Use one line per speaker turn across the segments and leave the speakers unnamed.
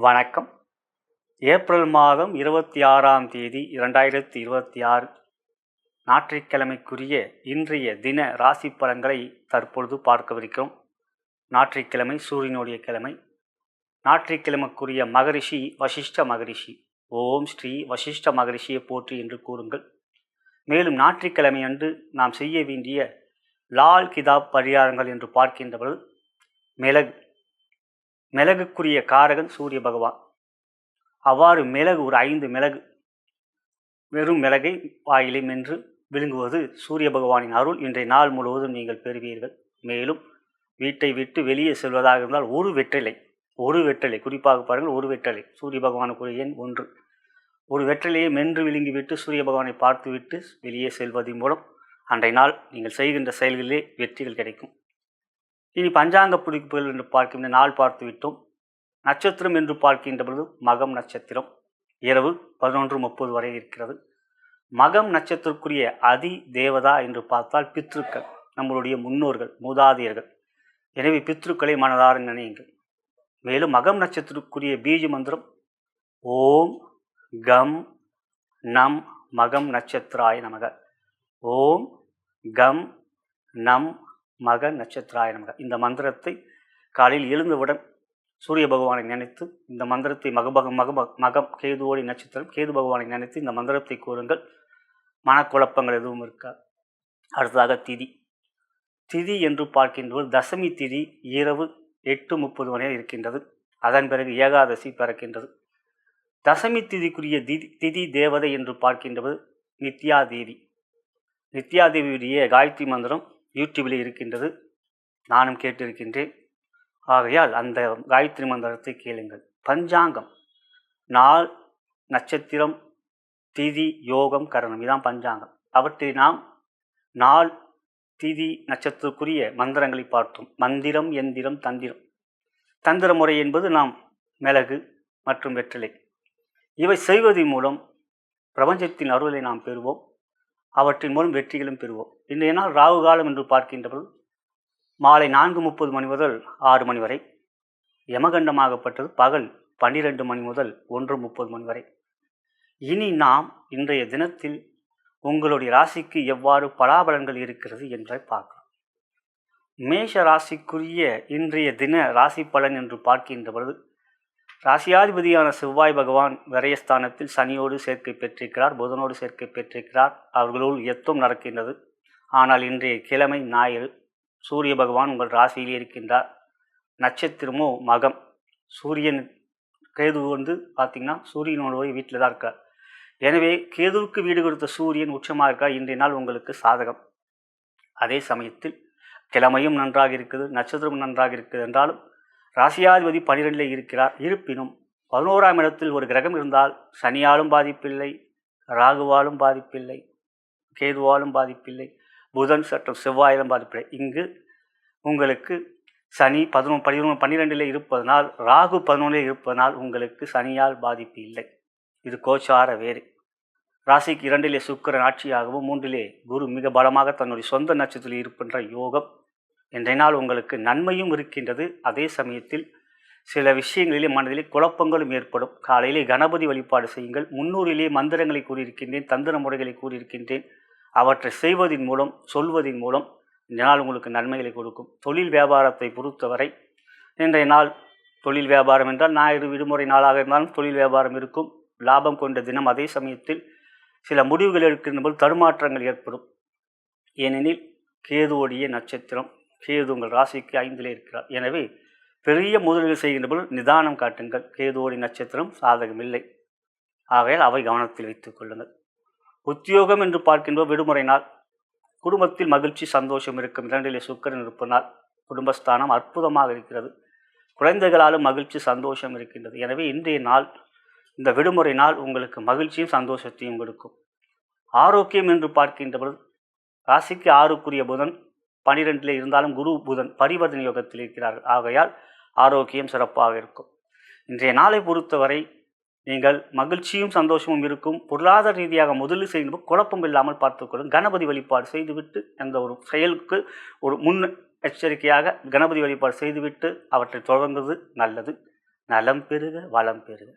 வணக்கம். ஏப்ரல் மாதம் 26ஆம் தேதி 2026 ஞாயிற்றுக்கிழமைக்குரிய இன்றைய தின ராசி பலன்களை தற்பொழுது பார்க்கவிருக்கிறோம். ஞாயிற்றுக்கிழமை சூரியனுடைய கிழமை. ஞாயிற்றுக்கிழமைக்குரிய மகரிஷி வசிஷ்ட மகரிஷி. ஓம் ஸ்ரீ வசிஷ்ட மகரிஷியை போற்றி என்று கூறுங்கள். மேலும் ஞாயிற்றுக்கிழமை அன்று நாம் செய்ய வேண்டிய லால் கிதாப் பரிகாரங்கள் என்று பார்க்கின்றவர்கள் மிளகுக்குரிய காரகன் சூரிய பகவான். அவ்வாறு மிளகு ஒரு 5 மிளகு, வெறும் மிளகை வாயிலை மென்று விழுங்குவது சூரிய பகவானின் அருள் இன்றைய நாள் முழுவதும் நீங்கள் பெறுவீர்கள். மேலும் வீட்டை விட்டு வெளியே செல்வதாக இருந்தால் ஒரு வெற்றிலை குறிப்பாக பாருங்கள், ஒரு வெற்றிலை. சூரிய பகவானுக்குரிய எண் 1. ஒரு வெற்றிலையை மென்று விழுங்கிவிட்டு சூரிய பகவானை பார்த்துவிட்டு வெளியே செல்வதன் மூலம் அன்றைய நாள் நீங்கள் செய்கின்ற செயல்களிலே வெற்றிகள் கிடைக்கும். இனி பஞ்சாங்க புடிப்புகள் என்று பார்க்கின்ற நாள் பார்த்து விட்டோம். நட்சத்திரம் என்று பார்க்கின்ற பொழுது மகம் நட்சத்திரம் இரவு 11:30 வரை இருக்கிறது. மகம் நட்சத்திரக்குரிய அதி தேவதா என்று பார்த்தால் பித்ருக்கள், நம்மளுடைய முன்னோர்கள், மூதாதையர்கள். எனவே பித்ருக்களை மனதார நினையுங்கள். மேலும் மகம் நட்சத்திரக்குரிய பீஜ மந்திரம் ஓம் கம் நம் மகம் நட்சத்திராய நமக. ஓம் கம் நம் மக நட்சத்திராய நமக. இந்த மந்திரத்தை காலையில் எழுந்தவுடன் சூரிய பகவானை நினைத்து இந்த மந்திரத்தை மகம் கேதுவோடி நட்சத்திரம் கேது பகவானை நினைத்து இந்த மந்திரத்தை கூறுங்கள். மனக்குழப்பங்கள் எதுவும் இருக்காது. அடுத்ததாக திதி என்று பார்க்கின்றவர் தசமி திதி இரவு 8:30 வரை இருக்கின்றது. அதன் பிறகு ஏகாதசி பிறக்கின்றது. தசமி திதிக்குரிய திதி தேவதை என்று பார்க்கின்றவர் நித்யாதேவியுடைய காயத்ரி மந்திரம் யூடியூபில் இருக்கின்றது. நானும் கேட்டிருக்கின்றேன். ஆகையால் அந்த காயத்ரி மந்திரத்தை கேளுங்கள். பஞ்சாங்கம் நாள், நட்சத்திரம், திதி, யோகம், கரணம், இதான் பஞ்சாங்கம். அவற்றை நாம் நாள், திதி, நட்சத்திரக்குரிய மந்திரங்களை பார்த்தோம். மந்திரம், எந்திரம், தந்திர முறை என்பது நாம் மிளகு மற்றும் வெற்றிலை இவை செய்வதன் மூலம் பிரபஞ்சத்தின் அருளை நாம் பெறுவோம். அவற்றின் மூலம் வெற்றிகளும் பெறுவோம். இன்றைய நாள் ராகு காலம் என்று பார்க்கின்றபோது மாலை 4:30 மணி முதல் 6 மணி வரை. யமகண்டமாகப்பட்டது பகல் 12 மணி முதல் 1:30 மணி வரை. இனி நாம் இன்றைய தினத்தில் உங்களுடைய ராசிக்கு எவ்வாறு பலாபலன்கள் இருக்கிறது என்பதை பார்க்கலாம். மேஷ ராசிக்குரிய இன்றைய தின ராசி பலன் என்று பார்க்கின்ற பொழுது ராசியாதிபதியான செவ்வாய் பகவான் விரயஸ்தானத்தில் சனியோடு சேர்க்கை பெற்றிருக்கிறார், புதனோடு சேர்க்கை பெற்றிருக்கிறார். அவர்களுள் யுத்தம் நடக்கின்றது. ஆனால் இன்றைய கிழமை ஞாயிறு. சூரிய பகவான் உங்கள் ராசியிலே இருக்கின்றார். நட்சத்திரமோ மகம். சூரியன் கேது பார்த்திங்கன்னா சூரியனோட வீட்டில் தான் இருக்கார். எனவே கேதுவுக்கு வீடு கொடுத்த சூரியன் உச்சமாக இருக்கார். இன்றைய நாள் உங்களுக்கு சாதகம். அதே சமயத்தில் கிழமையும் நன்றாக இருக்குது, நட்சத்திரமும் நன்றாக இருக்குது என்றாலும் ராசியாதிபதி 12 இருக்கிறார். இருப்பினும் 11ஆம் இடத்தில் ஒரு கிரகம் இருந்தால் சனியாலும் பாதிப்பில்லை, ராகுவாலும் பாதிப்பில்லை, கேதுவாலும் பாதிப்பில்லை, புதன் சற்றும் செவ்வாயிலும் பாதிப்பில்லை. இங்கு உங்களுக்கு சனி 12 இருப்பதனால், ராகு 11 இருப்பதனால் உங்களுக்கு சனியால் பாதிப்பு இல்லை. இது கோச்சார வேறு. ராசிக்கு 2 சுக்கிரன் ஆட்சியாகவும் 3 குரு மிக பலமாக தன்னுடைய சொந்த நட்சத்திரத்தில் இருக்கின்ற யோகம். இன்றைய நாள் உங்களுக்கு நன்மையும் இருக்கின்றது. அதே சமயத்தில் சில விஷயங்களிலே மனதிலே குழப்பங்களும் ஏற்படும். காலையிலே கணபதி வழிபாடு செய்யுங்கள். முன்னூரிலே மந்திரங்களை கூறியிருக்கின்றேன், தந்திர முறைகளை கூறியிருக்கின்றேன். அவற்றை செய்வதன் மூலம், சொல்வதன் மூலம் இந்த நாள் உங்களுக்கு நன்மைகளை கொடுக்கும். தொழில் வியாபாரத்தை பொறுத்தவரை இன்றைய நாள் தொழில் வியாபாரம் என்றால் ஞாயிறு விடுமுறை நாளாக இருந்தாலும் தொழில் வியாபாரம் இருக்கும். லாபம் கொண்ட தினம். அதே சமயத்தில் சில முடிவுகள் எடுக்கின்ற போது தடுமாற்றங்கள் ஏற்படும். ஏனெனில் கேதுவோடைய நட்சத்திரம், கேது உங்கள் ராசிக்கு 5 இருக்கிறார். எனவே பெரிய முதலீடு செய்கின்ற போது நிதானம் காட்டுங்கள். கேதுவோடைய நட்சத்திரம் சாதகமில்லை. ஆகையால் அவை கவனத்தில் வைத்துக் கொள்ளுங்கள். உத்தியோகம் என்று பார்க்கின்ற விடுமுறை நாள். குடும்பத்தில் மகிழ்ச்சி சந்தோஷம் இருக்கும். 2 சுக்கிரன் இருப்பதால் குடும்பஸ்தானம் அற்புதமாக இருக்கிறது. குழந்தைகளாலும் மகிழ்ச்சி சந்தோஷம் இருக்கின்றது. எனவே இன்றைய நாள், இந்த விடுமுறை நாள் உங்களுக்கு மகிழ்ச்சியும் சந்தோஷத்தையும் கொடுக்கும். ஆரோக்கியம் என்று பார்க்கின்ற பொழுது ராசிக்கு 6க்குரிய புதன் 12 இருந்தாலும் குரு புதன் பரிவர்த்தனை யோகத்தில் இருக்கிறார்கள். ஆகையால் ஆரோக்கியம் சிறப்பாக இருக்கும். இன்றைய நாளை பொறுத்தவரை நீங்கள் மகிழ்ச்சியும் சந்தோஷமும் இருக்கும். பொருளாதார ரீதியாக முதலீடு செய்யும்போது குழப்பம் இல்லாமல் பார்த்துக்கொள்ளும். கணபதி வழிபாடு செய்துவிட்டு எந்த ஒரு செயலுக்கு ஒரு முன் எச்சரிக்கையாக கணபதி வழிபாடு செய்துவிட்டு அவற்றை தொடங்குவது நல்லது. நலம் பெறுக, வளம் பெறுக.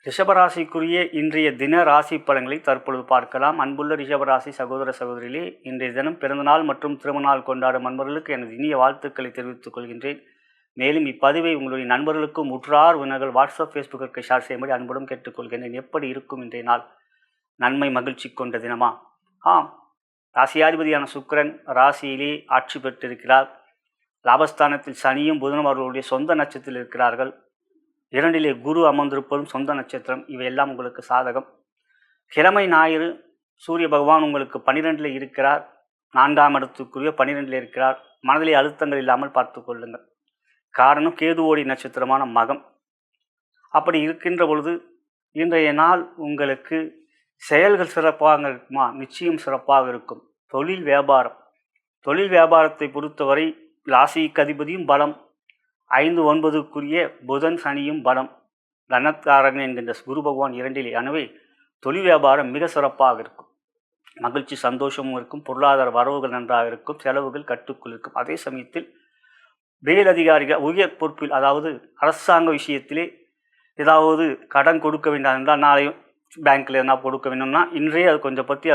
ரிஷபராசிக்குரிய இன்றைய தின ராசி பலன்களை தற்பொழுது பார்க்கலாம். அன்புள்ள ரிஷபராசி சகோதர சகோதரிகளே, இன்றைய தினம் பிறந்தநாள் மற்றும் திருமணநாள் கொண்டாடும் நண்பர்களுக்கு எனது இனிய வாழ்த்துக்களை தெரிவித்துக் கொள்கின்றேன். மேலும் இப்பதிவை உங்களுடைய நண்பர்களுக்கும் உற்றார் உணர்கள் வாட்ஸ்அப் ஃபேஸ்புக்கிற்கு ஷேர் செய்யும்படி அன்புடன் கேட்டுக்கொள்கின்றேன். எப்படி இருக்கும் இன்றைய நாள்? நன்மை மகிழ்ச்சி கொண்ட தினமா? ஆம், ராசியாதிபதியான சுக்கிரன் ராசியிலே ஆட்சி பெற்றிருக்கிறார். லாபஸ்தானத்தில் சனியும் புதனும் அவர்களுடைய சொந்த நட்சத்திரத்தில் இருக்கிறார்கள். இரண்டிலே குரு அமர்ந்திருப்பதும் சொந்த நட்சத்திரம். இவையெல்லாம் உங்களுக்கு சாதகம். கிழமை ஞாயிறு சூரிய பகவான் உங்களுக்கு 12 இருக்கிறார். 4ஆம் இடத்துக்குரிய 12 இருக்கிறார். மனதிலே அழுத்தங்கள் இல்லாமல் பார்த்து கொள்ளுங்கள். காரணம் கேதுவோடி நட்சத்திரமான மகம். அப்படி இருக்கின்ற பொழுது இன்றைய நாள் உங்களுக்கு செயல்கள் சிறப்பாக இருக்குமா? நிச்சயம் சிறப்பாக இருக்கும். தொழில் வியாபாரத்தை பொறுத்தவரை ராசிக்கு அதிபதியும் பலம், 5, 9க்குரிய புதன் சனியும் பலம், தனக்காரகன் என்கின்ற குரு பகவான் 2. எனவே தொழில் வியாபாரம் மிக சிறப்பாக இருக்கும். மகிழ்ச்சி சந்தோஷமும் இருக்கும். பொருளாதார வரவுகள் நன்றாக இருக்கும். செலவுகள் கட்டுக்குள் இருக்கும். அதே சமயத்தில் மேலதிகாரிகள் உயர் பொறுப்பில், அதாவது அரசாங்க விஷயத்திலே ஏதாவது கடன் கொடுக்க வேண்டாம் என்றால், நாளையும் பேங்க்கில் எதனா கொடுக்க வேணும்னா இன்றைய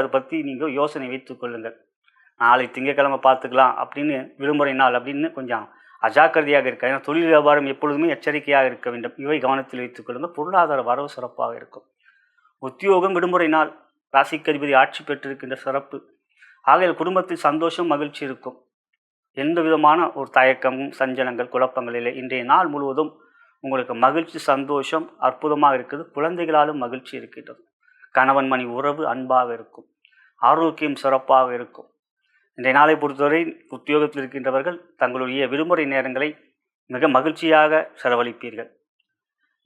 அதை பற்றி நீங்கள் யோசனை வைத்து கொள்ளுங்கள். நாளை திங்கட்கிழமை பார்த்துக்கலாம் அப்படின்னு, விடுமுறை நாள் அப்படின்னு கொஞ்சம் அஜாக்கிரதையாக இருக்க. ஏன்னா தொழில் வியாபாரம் எப்பொழுதுமே எச்சரிக்கையாக இருக்க வேண்டும். இவை கவனத்தில் வைத்துக் கொள்ளுங்கள். பொருளாதார வரவு சிறப்பாக இருக்கும். உத்தியோகம் விடுமுறை நாள், ராசிக்கு அதிபதி ஆட்சி பெற்றிருக்கின்ற சிறப்பு. ஆகையால் குடும்பத்தில் சந்தோஷம் மகிழ்ச்சி இருக்கும். எந்த விதமான ஒரு தயக்கமும் சஞ்சலங்கள் குழப்பங்கள் இல்லை. இன்றைய நாள் முழுவதும் உங்களுக்கு மகிழ்ச்சி சந்தோஷம் அற்புதமாக இருக்குது. குழந்தைகளாலும் மகிழ்ச்சி இருக்கின்றது. கணவன் மணி உறவு அன்பாக இருக்கும். ஆரோக்கியம் சிறப்பாக இருக்கும். இன்றைய நாளை பொறுத்தவரை உத்தியோகத்தில் இருக்கின்றவர்கள் தங்களுடைய விடுமுறை நேரங்களை மிக மகிழ்ச்சியாக செலவழிப்பீர்கள்.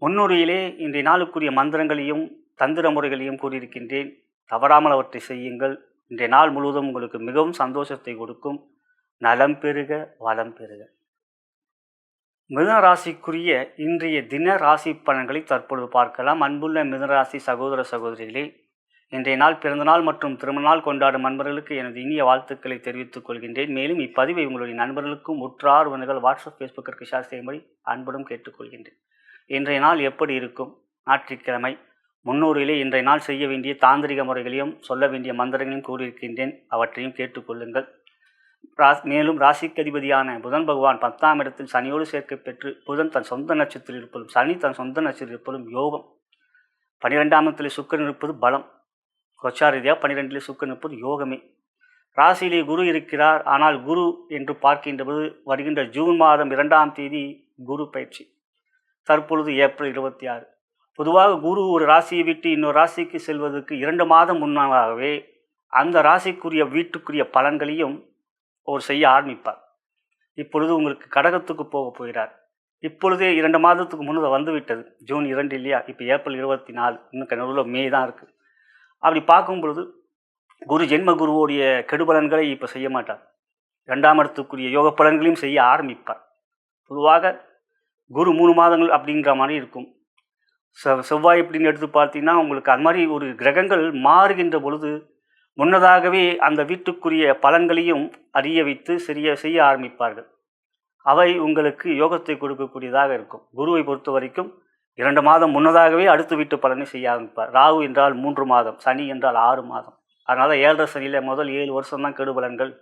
முன்னுரையிலே இன்றைய நாளுக்குரிய மந்திரங்களையும் தந்திர முறைகளையும் கூறியிருக்கின்றேன். தவறாமல் அவற்றை செய்யுங்கள். இன்றைய நாள் முழுவதும் உங்களுக்கு மிகவும் சந்தோஷத்தை கொடுக்கும். நலம் பெறுக, வளம் பெறுக. மிதுன ராசிக்குரிய இன்றைய தின ராசி பலன்களை தற்பொழுது பார்க்கலாம். அன்புள்ள மிதுன ராசி சகோதர சகோதரிகளே, இன்றைய நாள் பிறந்தநாள் மற்றும் திருமணநாள் கொண்டாடும் நண்பர்களுக்கு எனது இனிய வாழ்த்துக்களை தெரிவித்துக் கொள்கின்றேன். மேலும் இப்பதிவை உங்களுடைய நண்பர்களுக்கும் உற்றார் உறவினர்கள் வாட்ஸ்அப் ஃபேஸ்புக்கிற்கு ஷேர் செய்யும்படி அன்புடன் கேட்டுக்கொள்கின்றேன். இன்றைய நாள் எப்படி இருக்கும்? ஞாயிற்றுக்கிழமை. முன்னோரிலே இன்றைய நாள் செய்ய வேண்டிய தாந்திரிக முறைகளையும் சொல்ல வேண்டிய மந்திரங்களையும் கூறியிருக்கின்றேன். அவற்றையும் கேட்டுக்கொள்ளுங்கள். மேலும் ராசிக்கு அதிபதியான புதன் பகவான் 10ஆம் இடத்தில் சனியோடு சேர்க்கை பெற்று, புதன் தன் சொந்த நட்சத்திரம் இருப்பதும் சனி தன் சொந்த நட்சத்திரம் இருப்பதும் யோகம். 12ஆம் இடத்தில் சுக்கிரன் இருப்பது பலம். கோச்சாரீதியாக 12 சுக்கிரன் இருப்பது யோகமே. ராசியிலே குரு இருக்கிறார். ஆனால் குரு என்று பார்க்கின்ற போது வருகின்ற ஜூன் மாதம் 2ஆம் தேதி குரு பயிற்சி. தற்பொழுது ஏப்ரல் 26. பொதுவாக குரு ஒரு ராசியை விட்டு இன்னொரு ராசிக்கு செல்வதற்கு 2 மாதம் முன்னாகவே அந்த ராசிக்குரிய வீட்டுக்குரிய பலன்களையும் செய்ய ஆரம்பிப்பார். இப்பொழுது உங்களுக்கு கடகத்துக்கு போகிறார். இப்பொழுதே 2 மாதத்துக்கு முன்னதாக வந்துவிட்டது. ஜூன் 2 இல்லையா? இப்போ ஏப்ரல் 24, இன்னும் நடுவில் மே தான் இருக்குது. அப்படி பார்க்கும் பொழுது குரு ஜென்ம குருவோடைய கெடுபலன்களை இப்போ செய்ய மாட்டார். 2ஆம் இடத்துக்குரிய யோக பலன்களையும் செய்ய ஆரம்பிப்பார். பொதுவாக குரு 3 மாதங்கள் அப்படிங்கிற மாதிரி இருக்கும். செவ்வாய் எப்படின்னு எடுத்து பார்த்தீங்கன்னா உங்களுக்கு அது மாதிரி ஒரு கிரகங்கள் மாறுகின்ற பொழுது முன்னதாகவே அந்த வீட்டுக்குரிய பலன்களையும் அறிய வைத்து செய்ய ஆரம்பிப்பார்கள். அவை உங்களுக்கு யோகத்தை கொடுக்கக்கூடியதாக இருக்கும். குருவை பொறுத்த வரைக்கும் 2 மாதம் முன்னதாகவே அடுத்த வீட்டு பலனை செய்ய ஆரம்பிப்பார். ராகு என்றால் 3 மாதம், சனி என்றால் 6 மாதம். அதனால் 7 சனியில் முதல் 7 வருஷம் தான் கெடுபலன்கள்,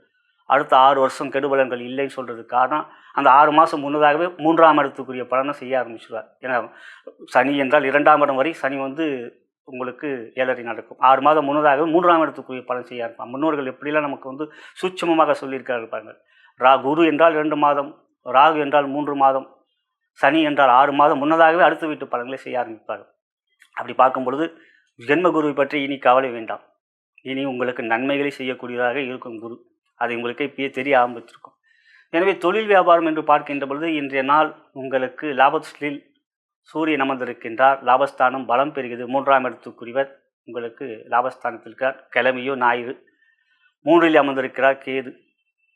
அடுத்த 6 வருஷம் கெடுபலன்கள் இல்லைன்னு சொல்கிறது காரணம் அந்த 6 மாதம் முன்னதாகவே 3ஆம் இடத்துக்குரிய பலனை செய்ய ஆரம்பிச்சுவார். ஏன்னா சனி என்றால் 2ஆம் இடம் வரை சனி உங்களுக்கு 7.5 நடக்கும். 6 மாதம் முன்னதாக 3ஆம் இடத்துக்குரிய பலன் செய்ய இருப்பான். முன்னோர்கள் எப்படிலாம் நமக்கு சூட்சமமாக சொல்லியிருக்கார்கள் பாருங்கள். குரு என்றால் 2 மாதம், ராகு என்றால் 3 மாதம், சனி என்றால் 6 மாதம் முன்னதாகவே அடுத்த வீட்டு பலன்களை செய்ய ஆரம்பிப்பார்கள். அப்படி பார்க்கும் பொழுது ஜென்ம குருவை பற்றி இனி கவலை வேண்டாம். இனி உங்களுக்கு நன்மைகளை செய்யக்கூடியதாக இருக்கும் குரு. அது உங்களுக்கு இப்பயே தெரிய ஆரம்பிச்சிருக்கும். எனவே தொழில் வியாபாரம் என்று பார்க்கின்ற பொழுது இன்றைய நாள் உங்களுக்கு லாபத்தில் சூரியன் அமர்ந்திருக்கின்றார். லாபஸ்தானம் பலம் பெறுகிறது. 3ஆம் இடத்துக்குரியவர் உங்களுக்கு லாபஸ்தானத்தில் இருக்கிறார். கிழமையோ ஞாயிறு. 3இல் அமர்ந்திருக்கிறார் கேது.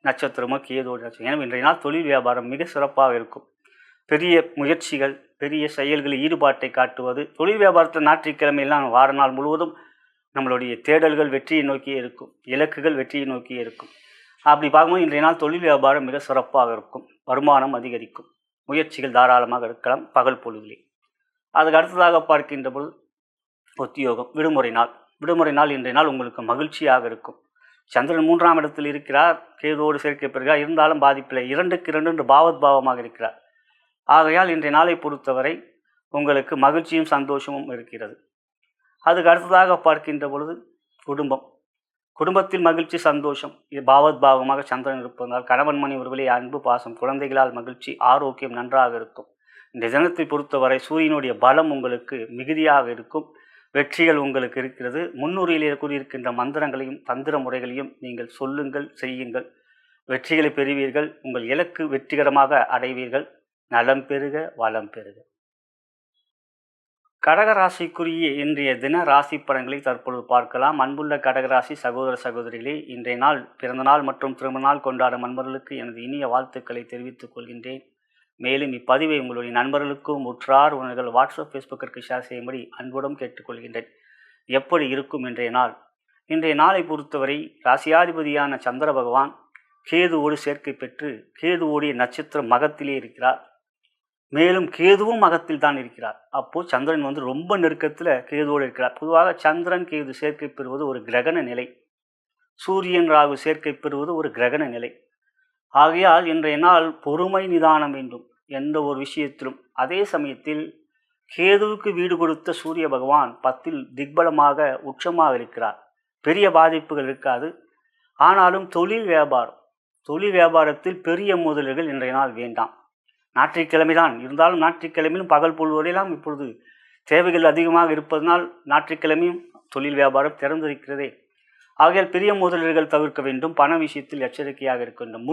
நட்சத்திரமோ கேதோடு நட்சத்திரம். எனவே இன்றைய நாள் தொழில் வியாபாரம் மிக சிறப்பாக இருக்கும். பெரிய முயற்சிகள், பெரிய செயல்களில் ஈடுபாட்டை காட்டுவது. தொழில் வியாபாரத்தில் ஞாயிற்றுக்கிழமையெல்லாம் வார நாள் முழுவதும் நம்மளுடைய தேடல்கள் வெற்றியை நோக்கியே இருக்கும். இலக்குகள் வெற்றியை நோக்கியே இருக்கும். அப்படி பார்க்கும்போது இன்றைய நாள் தொழில் வியாபாரம் மிக சிறப்பாக இருக்கும். வருமானம் அதிகரிக்கும். முயற்சிகள் தாராளமாக இருக்கலாம் பகல் பொழுதிலே. அதுக்கு அடுத்ததாக பார்க்கின்ற பொழுது உத்தியோகம், விடுமுறை நாள் இன்றைய நாள் உங்களுக்கு மகிழ்ச்சியாக இருக்கும். சந்திரன் 3ஆம் இடத்தில் இருக்கிறார், கேதுவோடு சேர்க்கை பெறுகிறார், இருந்தாலும் பாதிப்பில்லை. 2க்கு 2 என்று பாவத்பாவமாக இருக்கிறார். ஆகையால் இன்றைய நாளை பொறுத்தவரை உங்களுக்கு மகிழ்ச்சியும் சந்தோஷமும் இருக்கிறது. அதுக்கு அடுத்ததாக பார்க்கின்ற பொழுது குடும்பத்தில் மகிழ்ச்சி சந்தோஷம். இது பாவத்பாவமாக சந்திரன் இருப்பதால் கணவன் மணி உறவிலே அன்பு பாசம், குழந்தைகளால் மகிழ்ச்சி, ஆரோக்கியம் நன்றாக இருக்கும். இந்த தினத்தை பொறுத்தவரை சூரியனுடைய பலம் உங்களுக்கு மிகுதியாக இருக்கும். வெற்றிகள் உங்களுக்கு இருக்கிறது. முன்னுரையிலே கூறியிருக்கின்ற மந்திரங்களையும் தந்திர முறைகளையும் நீங்கள் சொல்லுங்கள், செய்யுங்கள், வெற்றிகளை பெறுவீர்கள். உங்கள் இலக்கு வெற்றிகரமாக அடைவீர்கள். நலம் பெறுக, வளம் பெறுக. கடகராசிக்குரிய இன்றைய தின ராசி பலன்களை தற்பொழுது பார்க்கலாம். அன்புள்ள கடகராசி சகோதர சகோதரிகளே, இன்றைய நாள் பிறந்தநாள் மற்றும் திருமண நாள் கொண்டாடும் நண்பர்களுக்கு எனது இனிய வாழ்த்துக்களை தெரிவித்துக் கொள்கின்றேன். மேலும் இப்பதிவை உங்களுடைய நண்பர்களுக்கும் உற்றார் உணர்கள் வாட்ஸ்அப் ஃபேஸ்புக்கிற்கு ஷேர் செய்யும்படி அன்புடன் கேட்டுக்கொள்கின்றேன். எப்படி இருக்கும் இன்றைய நாள்? இன்றைய நாளை பொறுத்தவரை ராசியாதிபதியான சந்திர பகவான் கேதுவோடு சேர்க்கை பெற்று கேதுவோடைய நட்சத்திரம் மகத்திலே இருக்கிறார். மேலும் கேதுவும் மகத்தில் தான் இருக்கிறார். அப்போது சந்திரன் ரொம்ப நெருக்கத்தில் கேதுவோடு இருக்கிறார். பொதுவாக சந்திரன் கேது சேர்க்கை பெறுவது ஒரு கிரகண நிலை, சூரியன் ராகு சேர்க்கை பெறுவது ஒரு கிரகண நிலை. ஆகையால் இன்றைய நாள் பொறுமை நிதானம் வேண்டும் எந்த ஒரு விஷயத்திலும். அதே சமயத்தில் கேதுவுக்கு வீடு கொடுத்த சூரிய பகவான் 10ல் திக்பலமாக உச்சமாக இருக்கிறார். பெரிய பாதிப்புகள் இருக்காது. ஆனாலும் தொழில் வியாபாரத்தில் பெரிய முதலீடுகள் இன்றைய நாள் வேண்டாம். ஞாயிற்றுக்கிழமை தான் இருந்தாலும் ஞாயிற்றுக்கிழமையிலும் பகல் பொழுதுவரையெல்லாம் இப்பொழுது தேவைகள் அதிகமாக இருப்பதனால் ஞாயிற்றுக்கிழமையும் தொழில் வியாபாரம் திறந்திருக்கிறதே. ஆகையால் பெரிய முதலீடுகள் தவிர்க்க வேண்டும். பண விஷயத்தில் எச்சரிக்கையாக இருக்க வேண்டும்.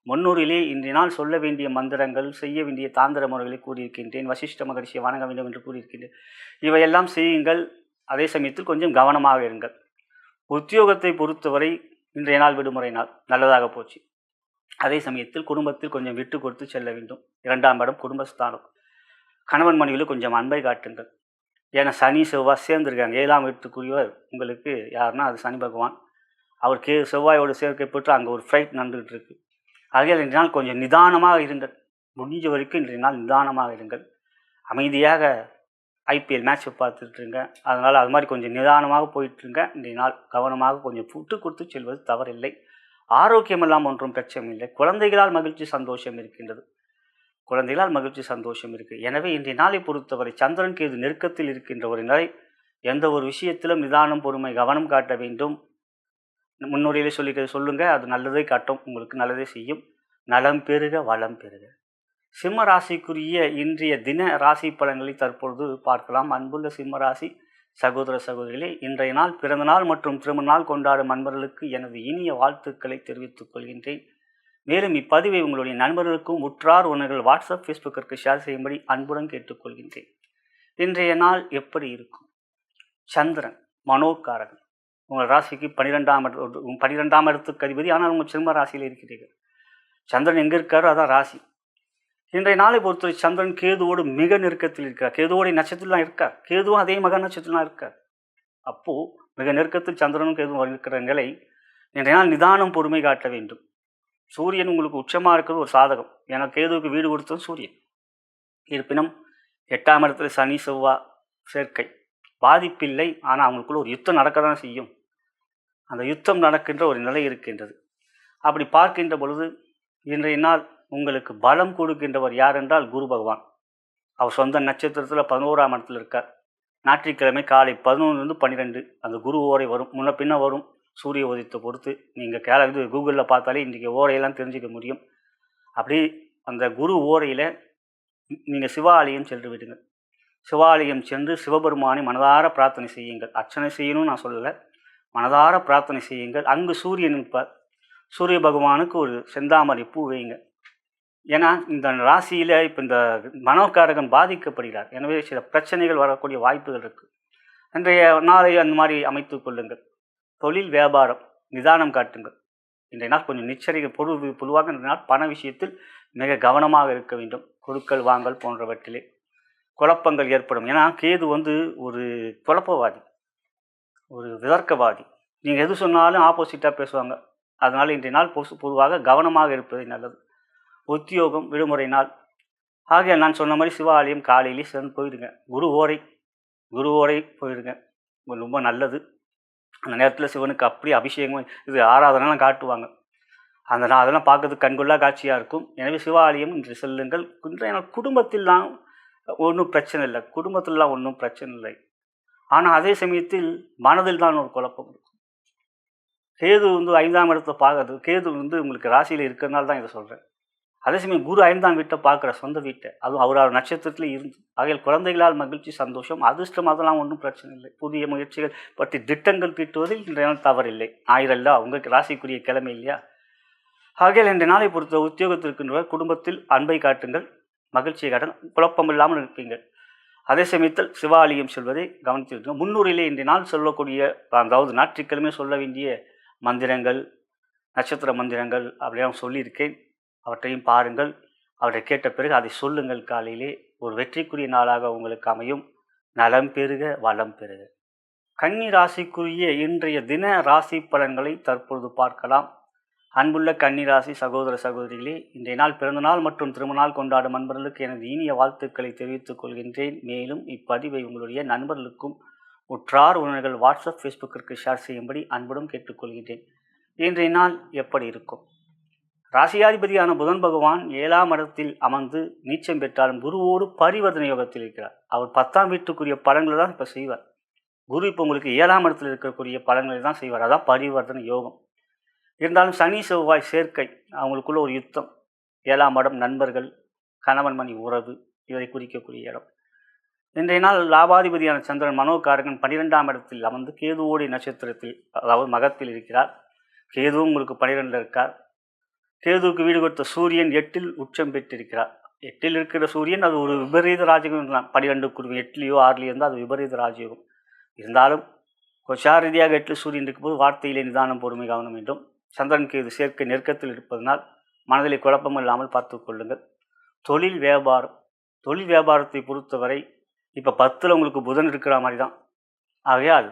முன்னூறிலே இன்றைய நாள் சொல்ல வேண்டிய மந்திரங்கள், செய்ய வேண்டிய தாந்திர முறைகளை கூறியிருக்கின்றேன். வசிஷ்ட மகரிஷியை வணங்க வேண்டும் என்று கூறியிருக்கின்றேன். இவையெல்லாம் செய்யுங்கள். அதே சமயத்தில் கொஞ்சம் கவனமாக இருங்கள். உத்தியோகத்தை பொறுத்தவரை இன்றைய நாள் விடுமுறை நாள், நல்லதாக போச்சு. அதே சமயத்தில் குடும்பத்தில் கொஞ்சம் விட்டு கொடுத்து செல்ல வேண்டும். 2ஆம் இடம் குடும்பஸ்தானம். கணவன் மனைவியில் கொஞ்சம் அன்பை காட்டுங்கள். ஏன்னா சனி செவ்வாய் சேர்ந்துருக்காங்க. 7ஆம் இடத்துக்குரியவர் உங்களுக்கு யாருன்னா அது சனி பகவான். அவர் செவ்வாயோடு சேர்க்கை பெற்று அங்கே ஒரு ஃப்ளைட் நடந்துகிட்டு இருக்கு. ஆகையால் இன்றைய நாள் கொஞ்சம் நிதானமாக இருங்கள். முடிஞ்ச வரைக்கும் இன்றைய நாள் நிதானமாக இருங்கள். அமைதியாக ஐபிஎல் மேட்ச்சை பார்த்துட்ருங்க. அதனால் அது மாதிரி கொஞ்சம் நிதானமாக போயிட்டுருங்க. இன்றைய நாள் கவனமாக கொஞ்சம் விட்டு கொடுத்து செல்வது தவறில்லை. ஆரோக்கியமெல்லாம் ஒன்றும் பிரச்சனை இல்லை. குழந்தைகளால் மகிழ்ச்சி சந்தோஷம் இருக்கின்றது. எனவே இன்றைய நாளை பொறுத்தவரை சந்திரன் கேது நெருக்கத்தில் இருக்கின்ற ஒரு நிலை. எந்த ஒரு விஷயத்திலும் நிதானம், பொறுமை, கவனம் காட்ட வேண்டும். முன்னுரையிலே சொல்லுங்க, அது நல்லதை காட்டும், உங்களுக்கு நல்லதே செய்யும். நலம் பெறுக, வளம் பெறுக. சிம்ம ராசிக்குரிய இன்றைய தின ராசி பலன்களை தற்பொழுது பார்க்கலாம். அன்புள்ள சிம்ம ராசி சகோதர சகோதரிகளே, இன்றைய நாள் பிறந்த நாள் மற்றும் திருமண நாள் கொண்டாடும் நண்பர்களுக்கு எனது இனிய வாழ்த்துக்களை தெரிவித்துக் கொள்கின்றேன். மேலும் இப்பதிவை உங்களுடைய நண்பர்களுக்கும் உற்றார் உணர்கள் வாட்ஸ்அப் ஃபேஸ்புக்கிற்கு ஷேர் செய்யும்படி அன்புடன் கேட்டுக்கொள்கின்றேன். இன்றைய நாள் எப்படி இருக்கும்? சந்திரன் மனோகாரகன், உங்கள் ராசிக்கு 12ஆம் இடத்துக்கு அதிபதி. ஆனால் உங்கள் சிம்ம ராசியில் இருக்கிறீர்கள். சந்திரன் எங்கே இருக்காரோ அதான் ராசி. இன்றைய நாளை பொறுத்தவரை சந்திரன் கேதுவோடு மிக நெருக்கத்தில் இருக்கிறார். கேதுவோடைய நட்சத்திரம்லாம் இருக்கார். கேதுவும் அதே மக நட்சத்திரம்லாம் இருக்கார். அப்போது மிக நெருக்கத்தில் சந்திரனும் கேதுவும் இருக்கிற நிலை. இன்றைய நாள் நிதானம், பொறுமை காட்ட வேண்டும். சூரியன் உங்களுக்கு உச்சமாக இருக்கிறது ஒரு சாதகம். ஏன்னா கேதுவுக்கு வீடு கொடுத்தது சூரியன். இருப்பினும் 8ஆம் இடத்துல சனி செவ்வாய் சேர்க்கை பாதிப்பில்லை. ஆனால் அவங்களுக்குள்ள ஒரு யுத்தம் நடக்க தான் செய்யும். அந்த யுத்தம் நடக்கின்ற ஒரு நிலை இருக்கின்றது. அப்படி பார்க்கின்ற பொழுது இன்றைய நாள் உங்களுக்கு பலம் கொடுக்கின்றவர் யார் என்றால் குரு பகவான். அவர் சொந்த நட்சத்திரத்தில் 11ஆம் இடத்துல இருக்கார். ஞாயிற்றுக்கிழமை காலை 11லிருந்து 12 அந்த குரு ஓரை வரும். முன்ன பின்ன வரும். சூரிய உதயத்தை பொறுத்து நீங்கள் கூகுளில் பார்த்தாலே இன்றைக்கி ஓரையெல்லாம் தெரிஞ்சிக்க முடியும். அப்படி அந்த குரு ஓரையில் நீங்கள் சிவாலயம் சென்று விடுங்கள். சிவாலயம் சென்று சிவபெருமானை மனதார பிரார்த்தனை செய்யுங்கள். அர்ச்சனை செய்யணும்னு நான் சொல்லலை, மனதார பிரார்த்தனை செய்யுங்கள். அங்கு சூரியன் இருப்பார். சூரிய பகவானுக்கு ஒரு செந்தாமரை பூ வைங்க. ஏன்னா இந்த ராசியில் இப்போ இந்த மனோகாரகன் பாதிக்கப்படுகிறார். எனவே சில பிரச்சனைகள் வரக்கூடிய வாய்ப்புகள் இருக்குது. இன்றைய நாளை அந்த மாதிரி அமைத்து கொள்ளுங்கள். தொழில் வியாபாரம் நிதானம் காட்டுங்கள். இன்றைய நாள் கொஞ்சம் பொதுவாக இன்றைய நாள் பண விஷயத்தில் மிக கவனமாக இருக்க வேண்டும். கொடுக்கல் வாங்கல் போன்றவற்றிலே குழப்பங்கள் ஏற்படும். ஏன்னா கேது ஒரு குழப்பவாதி, ஒரு விதர்க்கவாதி. நீங்கள் எது சொன்னாலும் ஆப்போசிட்டாக பேசுவாங்க. அதனால் இன்றைய நாள் பொதுவாக கவனமாக இருப்பது நல்லது. உத்தியோகம் விடுமுறை நாள். ஆகையால் நான் சொன்ன மாதிரி சிவாலயம் காலையிலேயே சேர்ந்து போயிடுங்க. குரு ஓரை போயிடுங்க. ரொம்ப நல்லது. அந்த நேரத்தில் சிவனுக்கு அப்படி அபிஷேகம் இது ஆராதனைலாம் காட்டுவாங்க. அதெல்லாம் பார்க்கறதுக்கு கண்கொள்ளா காட்சியாக இருக்கும். எனவே சிவாலயம் இன்று செல்லுங்கள். இன்றைய குடும்பத்திலாம் ஒன்றும் பிரச்சனை இல்லை. குடும்பத்திலாம் ஒன்றும் பிரச்சனை இல்லை. ஆனால் அதே சமயத்தில் மனதில் தான் ஒரு குழப்பம் இருக்கும். கேது 5ஆம் இடத்தை பார்க்கறது. கேது உங்களுக்கு ராசியில் இருக்கிறதுனால தான் இதை சொல்கிறேன். அதே சமயம் குரு 5ஆம் வீட்டை பார்க்குற, சொந்த வீட்டை, அதுவும் அவரோட நட்சத்திரத்தில் இருந்து. ஆகையால் குழந்தைகளால் மகிழ்ச்சி, சந்தோஷம், அதிர்ஷ்டம், அதெல்லாம் ஒன்றும் பிரச்சனை இல்லை. புதிய முயற்சிகள் பற்றி திட்டங்கள் தீட்டுவதில் இன்றைய நாள் தவறில்லை. ஞாயிறல்ல, உங்களுக்கு ராசிக்குரிய கிழமை இல்லையா? ஆகையால் இன்றைய நாளை பொறுத்த உத்தியோகத்திற்கின்ற குடும்பத்தில் அன்பை காட்டுங்கள், மகிழ்ச்சியை காட்டுங்கள், குழப்பம் இல்லாமல் இருப்பீங்கள். அதே சமயத்தில் சிவாலயம் செல்வதை கவனித்திருக்கோம். முன்னூரிலே இன்றைய நாள் சொல்லக்கூடிய, அதாவது ஞாயிற்றுக்கிழமை சொல்ல வேண்டிய மந்திரங்கள், நட்சத்திர மந்திரங்கள் அப்படியெல்லாம் சொல்லியிருக்கேன். அவற்றையும் பாருங்கள். அவற்றை கேட்ட பிறகு அதை சொல்லுங்கள். காலையிலே ஒரு வெற்றிக்குரிய நாளாக உங்களுக்கு அமையும். நலம் பெறுக, வளம் பெறுக. கன்னி ராசிக்குரிய இன்றைய தின ராசி பலன்களை தற்பொழுது பார்க்கலாம். அன்புள்ள கன்னி ராசி சகோதர சகோதரிகளே, இன்றைய நாள் பிறந்தநாள் மற்றும் திருமணநாள் கொண்டாடும் நண்பர்களுக்கு எனது இனிய வாழ்த்துக்களை தெரிவித்துக் கொள்கின்றேன். மேலும் இப்பதிவை உங்களுடைய நண்பர்களுக்கும் உற்றார் உறவினர்கள் வாட்ஸ்அப், ஃபேஸ்புக்கிற்கு ஷேர் செய்யும்படி அன்புடன் கேட்டுக்கொள்கின்றேன். இன்றைய நாள் எப்படி இருக்கும்? ராசியாதிபதியான புதன் பகவான் 7ஆம் இடத்தில் அமர்ந்து நீச்சம் பெற்றாலும் குருவோடு பரிவர்த்தனை யோகத்தில் இருக்கிறார். அவர் 10ஆம் வீட்டுக்குரிய பலன்களை தான் இப்போ செய்வார். குரு இப்போ உங்களுக்கு 7ஆம் இடத்தில் இருக்கக்கூடிய பலன்களை தான் செய்வார். அதான் பரிவர்த்தனை யோகம். இருந்தாலும் சனி செவ்வாய் சேர்க்கை, அவங்களுக்குள்ள ஒரு யுத்தம். 7ஆம் இடம் நண்பர்கள், கணவன் மணி உறவு, இதை குறிக்கக்கூடிய இடம். இன்றைய நாள் லாபாதிபதியான சந்திரன் மனோகாரகன் 12ஆம் இடத்தில் அமர்ந்து கேதுவோடி நட்சத்திரத்தில், அதாவது மகத்தில் இருக்கிறார். கேதுவும் உங்களுக்கு 12 இருக்கார். கேதுவுக்கு வீடு கொடுத்த சூரியன் 8இல் உச்சம் பெற்றிருக்கிறார். 8இல் இருக்கிற சூரியன் அது ஒரு விபரீத ராஜயோகம். 12க்கு 8லையோ 6லையோ இருந்தால் அது விபரீத ராஜயோகம். இருந்தாலும் கோச்சார ரீதியாக 8 சூரியன் இருக்கும்போது வார்த்தையிலே நிதானம், பொறுமை, கவனம் வேண்டும். சந்திரன் கேது சேர்க்கை நெருக்கத்தில் இருப்பதனால் மனதிலே குழப்பம் இல்லாமல் பார்த்து கொள்ளுங்கள். தொழில் வியாபாரத்தை பொறுத்தவரை இப்போ 10ல் உங்களுக்கு புதன் இருக்கிற மாதிரி தான். ஆகையால்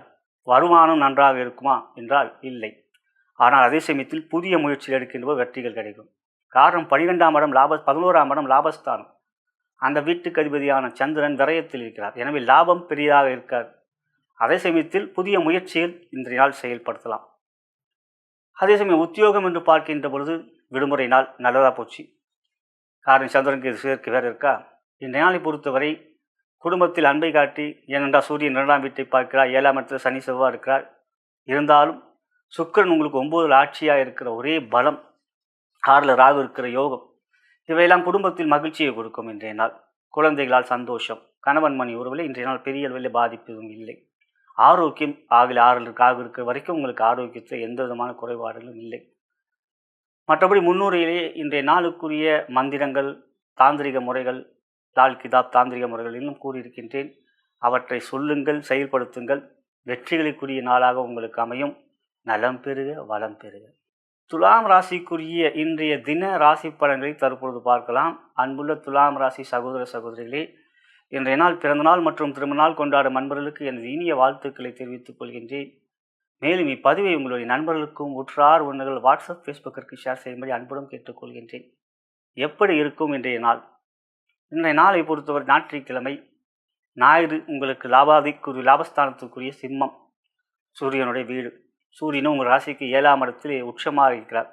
வருமானம் நன்றாக இருக்குமா என்றால் இல்லை. ஆனால் அதே சமயத்தில் புதிய முயற்சிகள் எடுக்கின்ற வெற்றிகள் கிடைக்கும். காரணம் 12ஆம் இடம் 11ஆம் இடம் லாபஸ்தானம். அந்த வீட்டுக்கு அதிபதியான சந்திரன் விரயத்தில் இருக்கிறார். எனவே லாபம் பெரியதாக இருக்காது. அதே சமயத்தில் புதிய முயற்சிகள் இன்றைய நாள் செயல்படுத்தலாம். அதே சமயம் உத்தியோகம் என்று பார்க்கின்ற பொழுது விடுமுறை நாள் நல்லதாக போச்சு. காரணம் சந்திரனுக்கு இது சேர்க்கை வேறு இருக்கா. இன்றைய நாளை பொறுத்தவரை குடும்பத்தில் அன்பை காட்டி, ஏனென்றால் சூரியன் 2ஆம் வீட்டை பார்க்கிறார். 7ஆம் இடத்தில் சனி செவ்வாய் இருக்கிறார். இருந்தாலும் சுக்கிரன் உங்களுக்கு 9ல் ஆட்சியாக இருக்கிற ஒரே பலம், 6ல் ராகு இருக்கிற யோகம், இவையெல்லாம் குடும்பத்தில் மகிழ்ச்சியை கொடுக்கும். இன்றைய நாள் குழந்தைகளால் சந்தோஷம், கணவன் மணி உறவில் இன்றைய நாள் பெரிய அளவில் பாதிப்பு எதுவும் இல்லை. ஆரோக்கியம் 6ல் ராகு இருக்கிற வரைக்கும் உங்களுக்கு ஆரோக்கியத்தில் எந்த விதமான குறைபாடுகளும் இல்லை. மற்றபடி முன்னுரையிலே இன்றைய நாளுக்குரிய மந்திரங்கள், தாந்திரிக முறைகள், லால் கிதாப் தாந்திரிக முறைகள் இன்னும் கூறியிருக்கின்றேன். அவற்றை சொல்லுங்கள், செயல்படுத்துங்கள். வெற்றிகளுக்குரிய நாளாக உங்களுக்கு அமையும். நலம் பெறுக, வளம் பெறுக. துலாம் ராசிக்குரிய இன்றைய தின ராசி பலன்களை தற்பொழுது பார்க்கலாம். அன்புள்ள துலாம் ராசி சகோதர சகோதரிகளே, இன்றைய நாள் பிறந்தநாள் மற்றும் திருமணநாள் கொண்டாடும் நண்பர்களுக்கு எனது இனிய வாழ்த்துக்களை தெரிவித்துக் கொள்கின்றேன். மேலும் இப்பதிவை உங்களுடைய நண்பர்களுக்கும் உற்றார் உறவினர்கள் வாட்ஸ்அப், ஃபேஸ்புக்கிற்கு ஷேர் செய்யும்படி அன்புடன் கேட்டுக்கொள்கின்றேன். எப்படி இருக்கும் இன்றைய நாள்? இன்றைய நாளை பொறுத்தவரை ஞாயிற்றுக்கிழமை, ஞாயிறு உங்களுக்கு லாபஸ்தானத்துக்குரிய சிம்மம், சூரியனுடைய வீடு. சூரியனும் உங்கள் ராசிக்கு 7ஆம் இடத்தில் உச்சமாக இருக்கிறார்.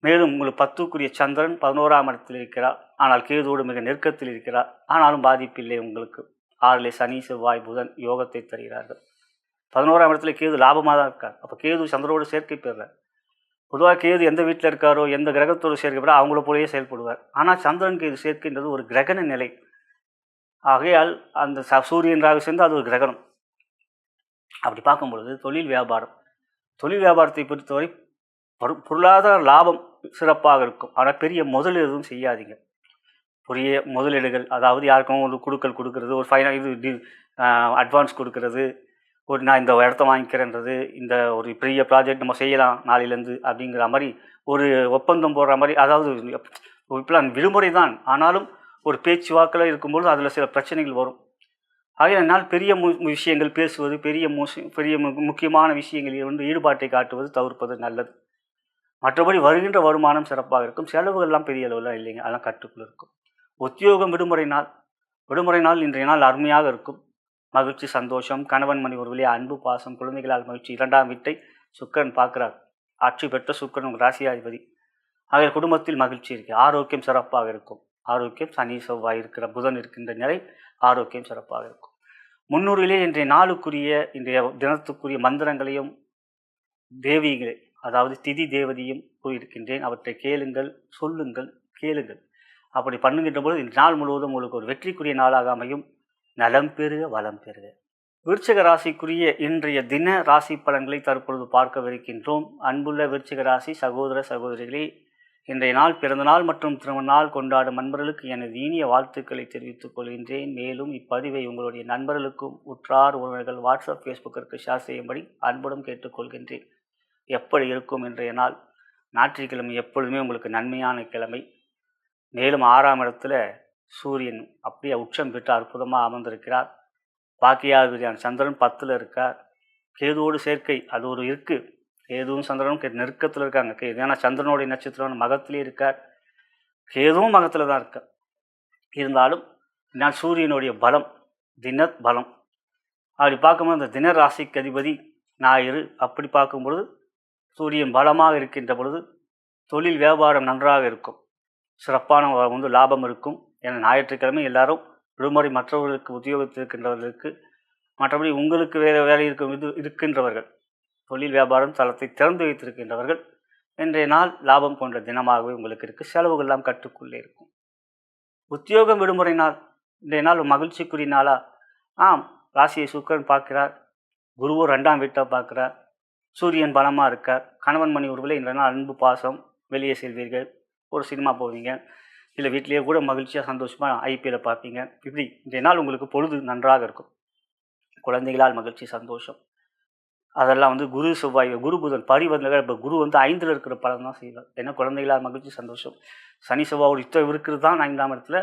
மேலும் உங்களுக்கு 10க்குரிய சந்திரன் 11ஆம் இடத்தில் இருக்கிறார். ஆனால் கேதுவோடு மிக நெருக்கத்தில் இருக்கிறார். ஆனாலும் பாதிப்பில்லை உங்களுக்கு. 6லே சனி செவ்வாய் புதன் யோகத்தை தருகிறார்கள். 11ஆம் இடத்துல கேது லாபமாக தான் இருக்கார். அப்போ கேது சந்திரனோடு சேர்க்கை பெறுறார். பொதுவாக கேது எந்த வீட்டில் இருக்காரோ, எந்த கிரகத்தோடு சேர்க்கப்பட அவங்கள போலேயே செயல்படுவார். ஆனால் சந்திரன் கேது சேர்க்கின்றது ஒரு கிரகண நிலை. ஆகையால் அந்த சூரியன் ராகு சேர்ந்து அது ஒரு கிரகணம். அப்படி பார்க்கும் பொழுது தொழில் வியாபாரத்தை பொறுத்தவரை பொருளாதார லாபம் சிறப்பாக இருக்கும். ஆனால் பெரிய முதலீடு எதுவும் செய்யாதீங்க. பெரிய முதலீடுகள், அதாவது யாருக்கும் ஒரு கொடுக்கறது, ஒரு இது அட்வான்ஸ் கொடுக்கறது, நான் இந்த இடத்த வாங்கிக்கிறேன்றது, இந்த ஒரு பெரிய ப்ராஜெக்ட் நம்ம செய்யலாம் நாளையிலேருந்து அப்படிங்கிற மாதிரி ஒரு ஒப்பந்தம் போடுற மாதிரி, அதாவது இப்போலாம் விடுமுறை தான், ஆனாலும் ஒரு பேச்சுவாக்கில் இருக்கும்போது அதில் சில பிரச்சனைகள் வரும். ஆகையினால் பெரிய விஷயங்கள் பேசுவது, பெரிய முக்கியமான விஷயங்களில் ஈடுபாட்டை காட்டுவது தவிர்ப்பது நல்லது. மற்றபடி வருகின்ற வருமானம் சிறப்பாக இருக்கும். செலவுகள்லாம் பெரிய அளவில் இல்லைங்க, அதெல்லாம் கட்டுக்குள்ள இருக்கும். உத்தியோகம் விடுமுறை நாள். விடுமுறை நாள் இன்றைய நாள் அருமையாக இருக்கும். மகிழ்ச்சி, சந்தோஷம், கணவன் மணி ஒரு வழியாக அன்பு, பாசம், குழந்தைகளால் மகிழ்ச்சி. 2ஆம் வீட்டை சுக்கிரன் பார்க்கிறார். ஆட்சி பெற்ற சுக்கிரன் உங்கள் ராசியாதிபதி. ஆகிய குடும்பத்தில் மகிழ்ச்சி இருக்கு. ஆரோக்கியம் சிறப்பாக இருக்கும். ஆரோக்கியம் சனி செவ்வாய் இருக்கிற புதன் இருக்கின்ற நிலை ஆரோக்கியம் சிறப்பாக இருக்கும். முன்னூறிலே இன்றைய நாளுக்குரிய இன்றைய தினத்துக்குரிய மந்திரங்களையும் தேவிகளை அதாவது திதி தேவதையும் கூறியிருக்கின்றேன். அவற்றை கேளுங்கள், சொல்லுங்கள், கேளுங்கள். அப்படி பண்ணுகின்ற போது இந்த நாள் முழுவதும் உங்களுக்கு ஒரு வெற்றிக்குரிய நாளாக அமையும். நலம் பெறுக, வளம் பெறுக. விருச்சிக ராசிக்குரிய இன்றைய தின ராசி பலன்களை தற்பொழுது பார்க்கவிருக்கின்றோம். அன்புள்ள விருச்சிக ராசி சகோதர சகோதரிகளே, இன்றைய நாள் பிறந்த நாள் மற்றும் திருமண நாள் கொண்டாடும் நண்பர்களுக்கு எனது இனிய வாழ்த்துக்களை தெரிவித்துக் கொள்கின்றேன். மேலும் இப்பதிவை உங்களுடைய நண்பர்களுக்கும் உற்றார் உறவினர்கள் வாட்ஸ்அப் ஃபேஸ்புக்கிற்கு ஷேர் செய்யும்படி அன்புடன் கேட்டுக்கொள்கின்றேன். எப்படி இருக்கும் இன்றைய நாள்? ஞாயிற்றுக்கிழமை எப்பொழுதுமே உங்களுக்கு நன்மையான கிழமை. மேலும் 6ஆம் இடத்துல சூரியன் அப்படியே உச்சம் பெற்று அற்புதமாக அமர்ந்திருக்கிறார். பாக்கியாதிபதியான சந்திரன் 10ல் இருக்கார். கேதுவோடு சேர்க்கை அது ஒரு இருக்குது. கேதுவும் சந்திரனும் நெருக்கத்தில் இருக்காங்க. ஏன்னா சந்திரனுடைய நட்சத்திரம் மகத்திலே இருக்கார். கேதுவும் மகத்தில் தான் இருக்கார். இருந்தாலும் நான் சூரியனுடைய பலம், தின பலம் அப்படி பார்க்கும்போது அந்த தின ராசிக்கு அதிபதி ஞாயிறு. அப்படி பார்க்கும்பொழுது சூரியன் பலமாக இருக்கின்ற பொழுது தொழில் வியாபாரம் நன்றாக இருக்கும். சிறப்பான லாபம் இருக்கும். ஏன்னா ஞாயிற்றுக்கிழமை எல்லாரும் விடுமுறை, மற்றவர்களுக்கு உத்தியோகத்தில் இருக்கின்றவர்களுக்கு, மற்றபடி உங்களுக்கு வேறு வேலை இருக்கின்றவர்கள், தொழில் வியாபாரம் தளத்தை திறந்து வைத்திருக்கின்றவர்கள் இன்றைய நாள் லாபம் போன்ற தினமாகவே உங்களுக்கு இருக்குது. செலவுகள்லாம் கட்டுக்குள்ளே இருக்கும். உத்தியோகம் விடுமுறை நாள். இன்றைய நாள் மகிழ்ச்சிக்குரிய நாளா? ஆம். ராசியை சுக்கிரன் பார்க்கிறார். குருவும் 2ஆம் வீட்டை பார்க்கிறார். சூரியன் பலமாக இருக்கார். கணவன் மணி உறவில் இன்றைய நாள் அன்பு, பாசம், வெளியே செல்வீர்கள், ஒரு சினிமா போவீங்க, இல்லை வீட்டிலேயே கூட மகிழ்ச்சியாக சந்தோஷமாக ஐபிஎல்லை பார்ப்பீங்க. இப்படி இன்றைய நாள் உங்களுக்கு பொழுது நன்றாக இருக்கும். குழந்தைகளால் மகிழ்ச்சி, சந்தோஷம். அதெல்லாம் குரு செவ்வாய், குரு புதன் பரிவர்த்தனை. இப்போ குரு 5ல் இருக்கிற பலன் தான் செய்வார். ஏன்னா குழந்தைகளால் மகிழ்ச்சி, சந்தோஷம். சனி செவ்வாயோட யுத்தம் இருக்கிறது தான் 5ஆம் இடத்துல.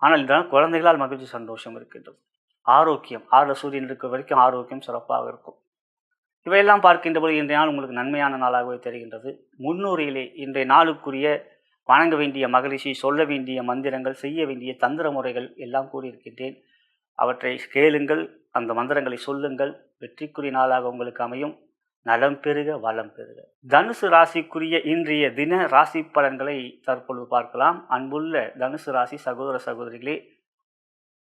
ஆனால் இந்த குழந்தைகளால் மகிழ்ச்சி, சந்தோஷம் இருக்கின்றது. ஆரோக்கியம் 6 சூரியன் இருக்கிற வரைக்கும் ஆரோக்கியம் சிறப்பாக இருக்கும். இவையெல்லாம் பார்க்கின்ற போது இன்றைய நாள் உங்களுக்கு நன்மையான நாளாகவே தெரிகின்றது. முன்னூறிலே இன்றைய நாளுக்குரிய வணங்க வேண்டிய மகரிஷி, சொல்ல வேண்டிய மந்திரங்கள், செய்ய வேண்டிய தந்திர முறைகள் எல்லாம் கூறியிருக்கின்றேன். அவற்றை கேளுங்கள், அந்த மந்திரங்களை சொல்லுங்கள். வெற்றிக்குரிய நாளாக உங்களுக்கு அமையும். நலம் பெறுக, வளம் பெறுக. தனுசு ராசிக்குரிய இன்றைய தின ராசி பலன்களை தற்பொழுது பார்க்கலாம். அன்புள்ள தனுசு ராசி சகோதர சகோதரிகளே,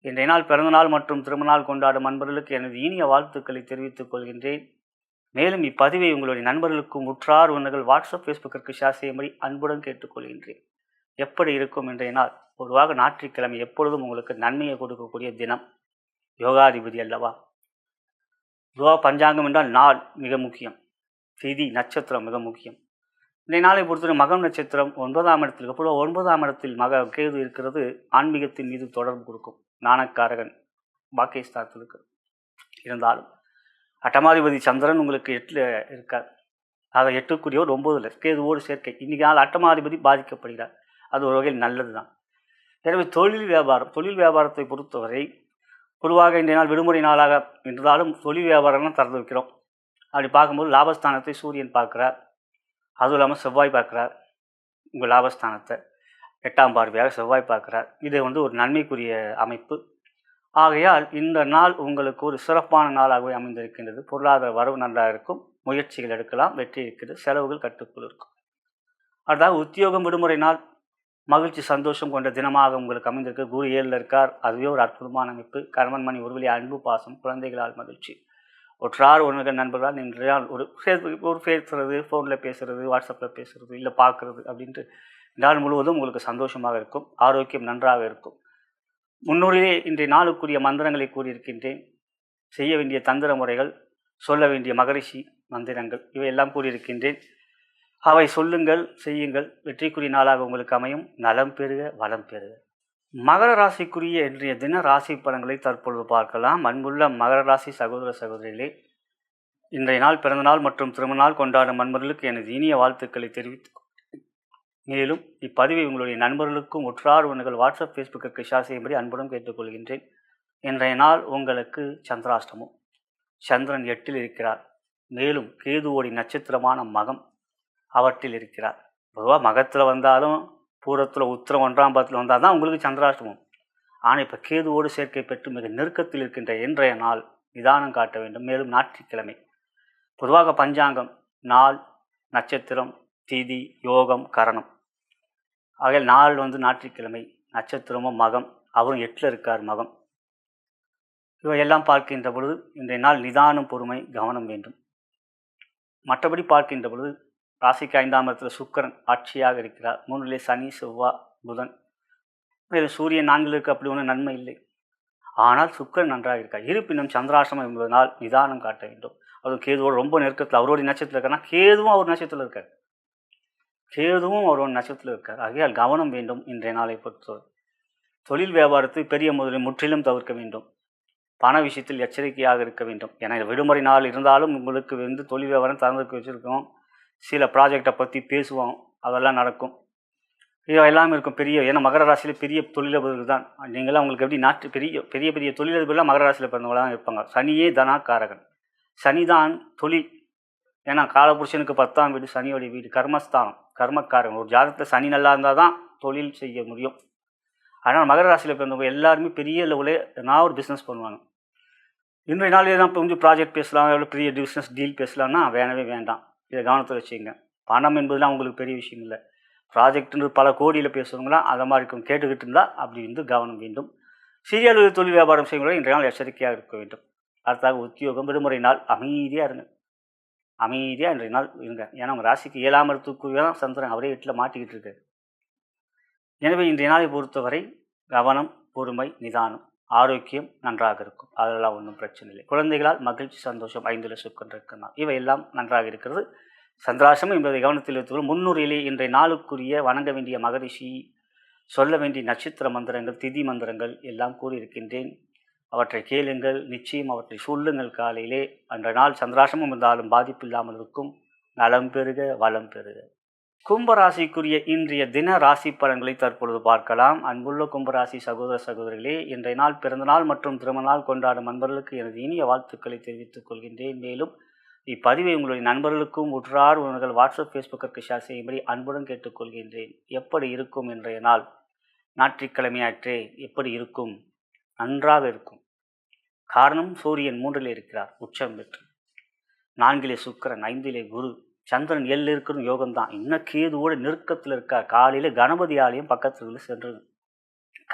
இன்றைய நாள் பிறந்தநாள் மற்றும் திருமணநாள் கொண்டாடும் நண்பர்களுக்கு எனது இனிய வாழ்த்துக்களை தெரிவித்துக் கொள்கின்றேன். மேலும் இப்பதிவை உங்களுடைய நண்பர்களுக்கும் உற்றார் உறவினர்கள் வாட்ஸ்அப் ஃபேஸ்புக்கிற்கு ஷேர் செய்யும்படி அன்புடன் கேட்டுக்கொள்கின்றேன். எப்படி இருக்கும் இன்றைய நாள்? பொதுவாக ஞாயிற்றுக்கிழமை எப்பொழுதும் உங்களுக்கு நன்மையை கொடுக்கக்கூடிய தினம். யோகாதிபதி அல்லவா? பொதுவாக பஞ்சாங்கம் என்றால் நாள் மிக முக்கியம். திதி நட்சத்திரம் மிக முக்கியம். இன்றைய நாளை பொறுத்தவரை மகம் நட்சத்திரம் 9ஆம் இடத்தில், பொதுவாக 9ஆம் இடத்தில் கேது இருக்கிறது. ஆன்மீகத்தின் மீது தொடர்பு கொடுக்கும். ஞானக்காரகன் பாக்கியஸ்தானத்தில் இருக்கு. இருந்தாலும் அட்டமாதிபதி சந்திரன் உங்களுக்கு 8ல் இருக்கார். ஆக 8க்குரியவர் 9ல் கேதுவோடு சேர்க்கை. இன்றைக்கி நாள் அட்டமாதிபதி பாதிக்கப்படுகிறார். அது ஒரு வகையில் நல்லது தான். எனவே தொழில் வியாபாரத்தை பொறுத்தவரை பொதுவாக இன்றைய நாள் விடுமுறை நாளாக இருந்தாலும் தொழில் வியாபாரம்லாம் திறந்து வைக்கிறோம். அப்படி பார்க்கும்போது லாபஸ்தானத்தை சூரியன் பார்க்குறார். அதுவும் இல்லாமல் செவ்வாய் பார்க்குறார். உங்கள் லாபஸ்தானத்தை 8ஆம் பார்வையாக செவ்வாய் பார்க்குறார். இது ஒரு நன்மைக்குரிய அமைப்பு. ஆகையால் இந்த நாள் உங்களுக்கு ஒரு சிறப்பான நாளாகவே அமைந்திருக்கின்றது. பொருளாதார வரவு நன்றாக இருக்கும். முயற்சிகள் எடுக்கலாம், வெற்றி இருக்கிறது. செலவுகள் கட்டுக்குள் இருக்கும். அதாவது உத்தியோகம் விடுமுறை நாள், மகிழ்ச்சி, சந்தோஷம் கொண்ட தினமாக உங்களுக்கு அமைந்திருக்கு. குரு 7ல் இருக்கார். அதுவே ஒரு அற்புதமான அமைப்பு. கணவன் மணி உறவிலே அன்பு, பாசம், குழந்தைகளால் மகிழ்ச்சி. உற்றார் உறவினர்கள் நண்பர்களால் இன்றைய நாள் ஒரு பேசுறது, ஃபோனில் பேசுகிறது, வாட்ஸ்அப்பில் பேசுகிறது, இல்லை பார்க்குறது அப்படின்ட்டு நாள் முழுவதும் உங்களுக்கு சந்தோஷமாக இருக்கும். ஆரோக்கியம் நன்றாக இருக்கும். முன்னூறிலே இன்றைய நாளுக்குரிய மந்திரங்களை கூறியிருக்கின்றேன். செய்ய வேண்டிய தந்திர முறைகள், சொல்ல வேண்டிய மகரிஷி மந்திரங்கள் இவையெல்லாம் கூறியிருக்கின்றேன். அவை சொல்லுங்கள், செய்யுங்கள். வெற்றிக்குரிய நாளாக உங்களுக்கு அமையும். நலம் பெறுக, வளம் பெறுக. மகர ராசிக்குரிய இன்றைய தின ராசி பலன்களை தற்பொழுது பார்க்கலாம். அன்புள்ள மகர ராசி சகோதர சகோதரிகளே, இன்றைய நாள் பிறந்தநாள் மற்றும் திருமணநாள் கொண்டாடும் நண்பர்களுக்கு எனது இனிய வாழ்த்துக்களை தெரிவித்து, மேலும் இப்பதிவை உங்களுடைய நண்பர்களுக்கும் உற்றார் உறவினர்கள் வாட்ஸ்அப் ஃபேஸ்புக்கிற்கு ஷேர் செய்யும்படி அன்புடன் கேட்டுக்கொள்கின்றேன். இன்றைய நாள் உங்களுக்கு சந்திராஷ்டமம். சந்திரன் 8ல் இருக்கிறார். மேலும் கேதுவோடி நட்சத்திரமான மகம் அவற்றில் இருக்கிறார். பொதுவாக மகத்தில் வந்தாலும் பூரத்தில் உத்திரம் 1ஆம் பாதத்தில் வந்தால் தான் உங்களுக்கு சந்திராஷ்டமம். ஆனால் இப்போ கேதுவோடு சேர்க்கை பெற்று மிக நெருக்கத்தில் இருக்கின்ற இன்றைய நாள் நிதானம் காட்ட வேண்டும். மேலும் ஞாயிற்றுக்கிழமை பொதுவாக பஞ்சாங்கம் நாள், நட்சத்திரம், திதி, யோகம், கரணம் ஆகையால் நாள் ஞாயிற்றுக்கிழமை, நட்சத்திரமும் மகம், அவரும் 8ல் இருக்கார் மகம். இவையெல்லாம் பார்க்கின்ற பொழுது இன்றைய நாள் நிதானம், பொறுமை, கவனம் வேண்டும். மற்றபடி பார்க்கின்ற பொழுது ராசிக்கு 5ஆம் இடத்துல சுக்கிரன் ஆட்சியாக இருக்கிறார். 3லே சனி, செவ்வாய், புதன். மேலும் சூரியன் 4ல் இருக்க அப்படி ஒன்றும் நன்மை இல்லை. ஆனால் சுக்கிரன் நன்றாக இருக்கார். இருப்பினும் சந்திராஷ்டமம் என்பதனால் நிதானம் காட்ட வேண்டும். அவர் கேதுவோடு ரொம்ப நெருக்கத்தில் அவருடைய நட்சத்திரத்தில் இருக்காருன்னா கேதுவும் அவர் நட்சத்திரத்தில் இருக்கார். அவரோட நட்சத்திரத்தில் இருக்கார். ஆகையால் கவனம் வேண்டும். இன்றைய நாளை பொறுத்தவரை தொழில் வியாபாரத்தில் பெரிய முதலில் முற்றிலும் தவிர்க்க வேண்டும். பண விஷயத்தில் எச்சரிக்கையாக இருக்க வேண்டும். ஏன்னா விடுமுறை நாள் இருந்தாலும் உங்களுக்கு தொழில் வியாபாரம் திறந்து வச்சுருக்கோம். சில ப்ராஜெக்டை பற்றி பேசுவோம், அதெல்லாம் நடக்கும். இதெல்லாம் இருக்கும். ஏன்னா மகர ராசியில் பெரிய தொழிலதிபர்கள் தான். நீங்களாம் உங்களுக்கு எப்படி பெரிய பெரிய தொழிலதிபர்லாம் மகர ராசியில் பிறந்தவங்க தான் இருப்பாங்க. சனியே தனாக்காரகன். சனி தான் தொழில். ஏன்னா காலபுருஷனுக்கு 10ஆம் வீடு சனியோடைய வீடு, கர்மஸ்தானம், கர்மக்காரன். ஒரு ஜாதகத்தில் சனி நல்லா இருந்தால் தான் தொழில் செய்ய முடியும். அதனால் மகர ராசியில் பிறந்தவங்க எல்லாருமே பெரிய லெவலில் ஒரு பிஸ்னஸ் பண்ணுவாங்க. இன்றைய நாள் தான் இப்போ கொஞ்சம் ப்ராஜெக்ட் பேசலாம், எவ்வளோ பெரிய பிஸ்னஸ் டீல் பேசலாம்னா வேணவே வேண்டாம். இதை கவனத்தில் வச்சுங்க. பணம் என்பதுலாம் உங்களுக்கு பெரிய விஷயம் இல்லை. ப்ராஜெக்ட்னு பல கோடியில் பேசுகிறவங்களாம் அதை மாதிரி இருக்கும். கேட்டுக்கிட்டு இருந்தால் அப்படி கவனம் வேண்டும். சிறிய அளவு தொழில் வியாபாரம் செய்யும்போது இன்றைய நாள் எச்சரிக்கையாக இருக்க வேண்டும். அடுத்தாக உத்தியோகம், விடுமுறை நாள் அமைதியாக இருங்க. அமைதியாக இன்றைய நாள் இருங்க. ஏன்னா உங்கள் ராசிக்கு 7ஆம் இடத்துக்குரிய தான் சந்திரன், அவரே 8ல் மாட்டிக்கிட்டு இருக்காரு. எனவே இன்றைய நாளை பொறுத்தவரை கவனம், பொறுமை, நிதானம், ஆரோக்கியம் நன்றாக இருக்கும். அதெல்லாம் ஒன்றும் பிரச்சனை இல்லை. குழந்தைகளால் மகிழ்ச்சி, சந்தோஷம், 5ல் சுக்கிரன் இருக்கிறார். இவையெல்லாம் நன்றாக இருக்கிறது. சந்திராஷ்டமம் என்பதை கவனத்தில் எடுத்துக்கொள்ளும். முன்னுரையிலே இன்றைய நாளுக்குரிய வணங்க வேண்டிய மகரிஷி, சொல்ல வேண்டிய நட்சத்திர மந்திரங்கள், திதி மந்திரங்கள் எல்லாம் கூறியிருக்கின்றேன். அவற்றை கேளுங்கள், நிச்சயம் அவற்றை சொல்லுங்கள். காலையிலே அன்றைய நாள் சந்திராஷ்டமம் இருந்தாலும் பாதிப்பு இல்லாமல் இருக்கும். நலம் பெறுக, வளம் பெறுக. கும்பராசிக்குரிய இன்றைய தின ராசி பலன்களை தற்பொழுது பார்க்கலாம். அன்புள்ள கும்பராசி சகோதர சகோதரிகளே, இன்றைய நாள் பிறந்தநாள் மற்றும் திருமண நாள் கொண்டாடும் நண்பர்களுக்கு எனது இனிய வாழ்த்துக்களை தெரிவித்துக் கொள்கின்றேன். மேலும் இப்பதிவை உங்களுடைய நண்பர்களுக்கும் உற்றார் உறவினர்கள் வாட்ஸ்அப், ஃபேஸ்புக்கிற்கு ஷேர் செய்யும்படி அன்புடன் கேட்டுக்கொள்கின்றேன். எப்படி இருக்கும் இன்றைய நாள்? ஞாயிற்றுக்கிழமையாற்றே, எப்படி இருக்கும்? நன்றாக இருக்கும். காரணம், சூரியன் 3ல் இருக்கிறார், உச்சம் பெற்று. 4லே சுக்கிரன், 5லே குரு, சந்திரன் 7ல் இருக்கிற யோகம்தான். இன்னும் கேதுவோட நெருக்கத்தில் இருக்கார். காலையில் கணபதி ஆலயம் பக்கத்தில் சென்றது.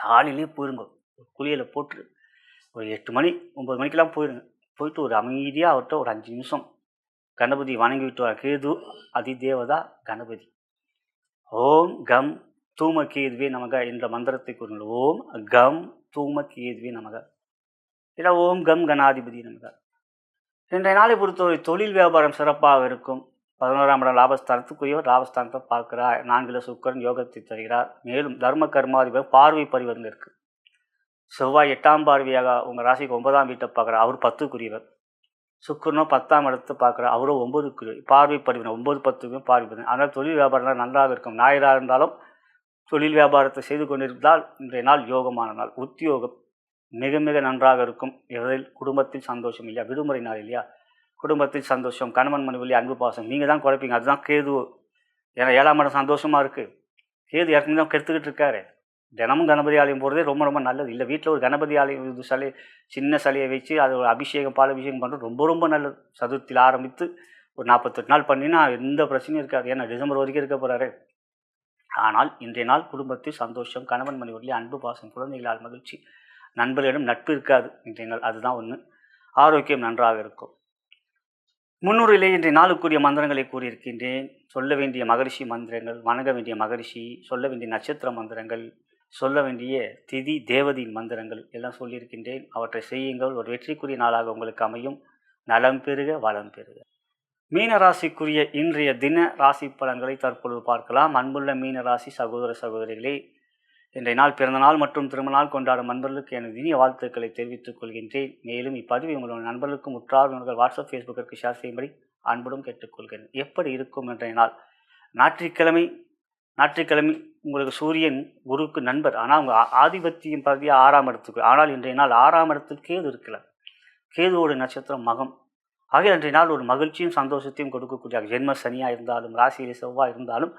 காலையிலே போயிருங்க, குளியலை போட்டு ஒரு 8 மணி 9 மணிக்கெல்லாம் போயிருங்க. போயிட்டு ஒரு அமைதியாக அவர்கிட்ட ஒரு 5 நிமிஷம் கணபதி வணங்கி விட்டு வர. கேது அதிதேவதா கணபதி. ஓம் கம் தூம கேதுவே நமக என்ற மந்திரத்தை கூறுங்கள். ஓம் கம் தூம கேதுவே நமக, இல்லை ஓம் கம் கணாதிபதி நமக. இன்றைய நாளை பொறுத்தவரை தொழில் வியாபாரம் சிறப்பாக இருக்கும். 11ஆம் இடம் லாபஸ்தானத்துக்குரியவர், லாபஸ்தானத்தை பார்க்கிறார். 4ல் சுக்கிரன் யோகத்தை தருகிறார். மேலும் தர்ம கர்மாதிபர் பார்வை பரிவர்த்தனை இருக்கு. செவ்வாய் 8ஆம் பார்வையாக உங்கள் ராசிக்கு 9ஆம் வீட்டை பார்க்குறார். அவர் 10க்குரியவர். சுக்கிரனோ 10ஆம் இடத்தை பார்க்குறார். அவரும் 9க்குரிய பார்வை பரிவர்த்தனை. 9, 10க்குமே பார்வை பரிவர்த்தனை. அதனால் தொழில் வியாபாரம் நன்றாக இருக்கும். ஞாயிறாக இருந்தாலும் தொழில் வியாபாரத்தை செய்து கொண்டிருந்தால் இன்றைய நாள் யோகமான நாள். உத்தியோகம் மிக மிக நன்றாக இருக்கும். இதில் குடும்பத்தில் சந்தோஷம் இல்லையா? விடுமுறை நாள் இல்லையா? குடும்பத்தில் சந்தோஷம், கணவன் மனைவி அன்பு பாசம். நீங்கள் தான் குறைப்பீங்க. அதுதான் கேது. ஏன்னா 7ஆம் இடம் சந்தோஷமாக இருக்குது. கேது ஏற்கனவே தான் கெடுத்துக்கிட்டு இருக்காரு. தினமும் கணபதி ஆலயம் போகிறதே ரொம்ப ரொம்ப நல்லது. இல்லை வீட்டில் ஒரு கணபதி ஆலயம் சின்ன சிலையை வச்சு அது ஒரு அபிஷேகம், பால் அபிஷேகம் பண்ணுறது ரொம்ப ரொம்ப நல்லது. சதுர்த்தியில் ஆரம்பித்து ஒரு 48 நாள் பண்ணினா எந்த பிரச்சனையும் இருக்காது. ஏன்னா டிசம்பர் வரைக்கும் இருக்க போகிறாரு. ஆனால் இன்றைய நாள் குடும்பத்தில் சந்தோஷம், கணவன் மனைவி அன்பு பாசம், குழந்தைகளால் மகிழ்ச்சி, நண்பர்களிடம் நட்பு இருக்காது இன்றைய நாள். அதுதான் ஒன்று. ஆரோக்கியம் நன்றாக இருக்கும். முன்னுரையிலே இன்றைய நாளுக்குரிய மந்திரங்களை கூறியிருக்கின்றேன். சொல்ல வேண்டிய மகரிஷி மந்திரங்கள், வணங்க வேண்டிய மகரிஷி, சொல்ல வேண்டிய நட்சத்திர மந்திரங்கள், சொல்ல வேண்டிய திதி தேவதையின் மந்திரங்கள் எல்லாம் சொல்லியிருக்கின்றேன். அவற்றை செய்யுங்கள். ஒரு வெற்றிக்குரிய நாளாக உங்களுக்கு அமையும். நலம் பெறுக, வளம் பெறுக. மீன ராசிக்குரிய இன்றைய தின ராசி பலன்களை தற்பொழுது பார்க்கலாம். அன்புள்ள மீன ராசி சகோதர சகோதரிகளே, இன்றைய நாள் பிறந்த நாள் மற்றும் திருமண நாள் கொண்டாடும் நண்பர்களுக்கு எனது இனிய வாழ்த்துக்களை தெரிவித்துக் கொள்கின்றேன். மேலும் இப்பதிவை உங்களுடைய நண்பர்களுக்கும் உற்றார் வாட்ஸ்அப், ஃபேஸ்புக்கிற்கு ஷேர் செய்யும்படி அன்புடன் கேட்டுக்கொள்கிறேன். எப்படி இருக்கும் இன்றைய நாள்? ஞாயிற்றுக்கிழமை உங்களுக்கு சூரியன் குருக்கு நண்பர். ஆனால் உங்கள் ஆதிபத்தியம் பகுதி 6ஆம் இடத்துக்கு. ஆனால் இன்றைய நாள் 6ஆம் இடத்துக்கு கேது இருக்கல. கேதுவோட நட்சத்திரம் மகம். ஆகிய இன்றைய நாள் ஒரு மகிழ்ச்சியும் சந்தோஷத்தையும் கொடுக்கக்கூடிய ஜென்ம சனியாக இருந்தாலும், ராசியிலே செவ்வாய் இருந்தாலும்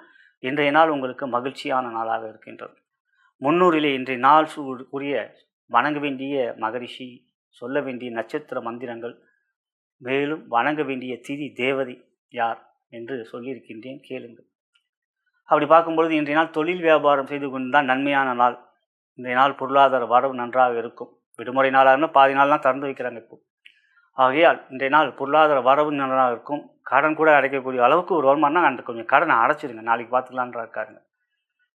இன்றைய நாள் உங்களுக்கு மகிழ்ச்சியான நாளாக இருக்கின்றது. முன்னூறிலே இன்றைய நாள் உரிய வணங்க வேண்டிய மகரிஷி, சொல்ல வேண்டிய நட்சத்திர மந்திரங்கள், மேலும் வணங்க வேண்டிய திதி தேவதை யார் என்று சொல்லியிருக்கின்றேன், கேளுங்கள். அப்படி பார்க்கும்பொழுது இன்றைய நாள் தொழில் வியாபாரம் செய்து கொண்டுதான் நன்மையான நாள். இன்றைய நாள் பொருளாதார வரவு நன்றாக இருக்கும். விடுமுறை நாளாக இருந்தால் பாதி நாள் தான் திறந்து வைக்கிறாங்க இப்போ. ஆகையால் இன்றைய நாள் பொருளாதார வரவு நன்றாக இருக்கும். கடன் கூட அடைக்கக்கூடிய அளவுக்கு ஒரு வருமானம்னா அந்த கொஞ்சம் கடனை அடைச்சிடுங்க, நாளைக்கு பார்த்துக்கலான்ற இருக்காருங்க.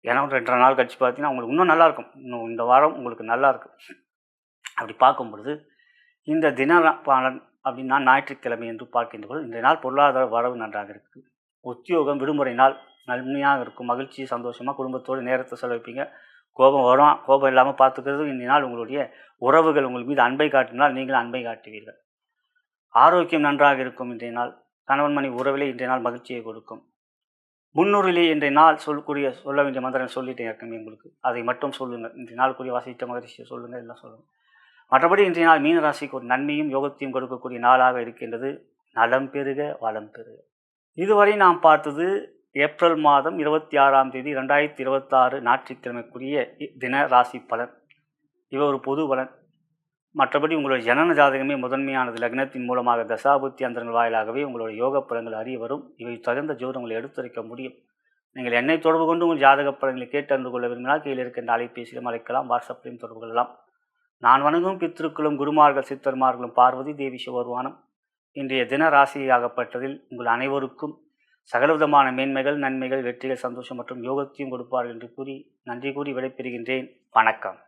ஏன்னா 2 நாள் கழிச்சு பார்த்தீங்கன்னா உங்களுக்கு இன்னும் நல்லாயிருக்கும். இன்னும் இந்த வாரம் உங்களுக்கு நல்லா இருக்கும். அப்படி பார்க்கும் பொழுது இந்த தின பலன் அப்படின்னா ஞாயிற்றுக்கிழமை என்று பார்க்கின்ற பொழுது இன்றைய நாள் பொருளாதார வரவு நன்றாக இருக்குது. உத்தியோகம் விடுமுறை நாள் நன்மையாக இருக்கும். மகிழ்ச்சி சந்தோஷமாக குடும்பத்தோடு நேரத்தை செலவிப்பீங்க. கோபம் வரும், கோபம் இல்லாமல் பார்த்துக்கிறது. இன்றைய நாள் உங்களுடைய உறவுகள் உங்கள் மீது அன்பை காட்டினால் நீங்களும் அன்பை காட்டுவீர்கள். ஆரோக்கியம் நன்றாக இருக்கும். இன்றைய நாள் கணவன் மனைவி உறவிலே இன்றைய நாள் மகிழ்ச்சியை கொடுக்கும். முன்னூறிலே இன்றைய நாள் சொல்ல வேண்டிய மந்திரம் சொல்லிட்டேன் ஏற்கனவே உங்களுக்கு. அதை மட்டும் சொல்லுங்கள். இன்றைய நாளுக்குரிய வாசித்த மகிழ்ச்சியை சொல்லுங்கள், எல்லாம் சொல்லுங்கள். மற்றபடி இன்றைய நாள் மீன ராசிக்கு ஒரு நன்மையும் யோகத்தையும் கொடுக்கக்கூடிய நாளாக இருக்கின்றது. நலம் பெறுக, வளம் பெறுக. இதுவரை நாம் பார்த்தது ஏப்ரல் மாதம் 26ஆம் தேதி 2026 ஞாயிற்றுக்கிழமைக்குரிய தின ராசி பலன். இவை ஒரு பொது பலன். மற்றபடி உங்களுடைய ஜனன ஜாதகமே முதன்மையானது. லக்னத்தின் மூலமாக தசாபுத்தி அந்தரங்கள் வாயிலாகவே உங்களுடைய யோக பலன்கள் அறிய வரும். இவை தகுந்த ஜோதிடங்களை எடுத்துரைக்க முடியும். நீங்கள் என்னை தொடர்பு கொண்டு உங்கள் ஜாதக பலன்களை கேட்டு அறிந்து கொள்ள விரும்பினால் கீழே இருக்கின்ற அலைபேசியிலும் அழைக்கலாம், வாட்ஸ்அப்பிலும் தொடர்பு கொள்ளலாம். நான் வணங்கும் பித்ருக்களும் குருமார்கள் சித்தர்மார்களும் பார்வதி தேவி சிவருவானம் இன்றைய தின ராசியாகப்பட்டதில் உங்கள் அனைவருக்கும் சகலவிதமான மேன்மைகள், நன்மைகள், வெற்றிகள், சந்தோஷம் மற்றும் யோகத்தையும் கொடுப்பார்கள் என்று கூறி நன்றி கூறி விடைபெறுகின்றேன். வணக்கம்.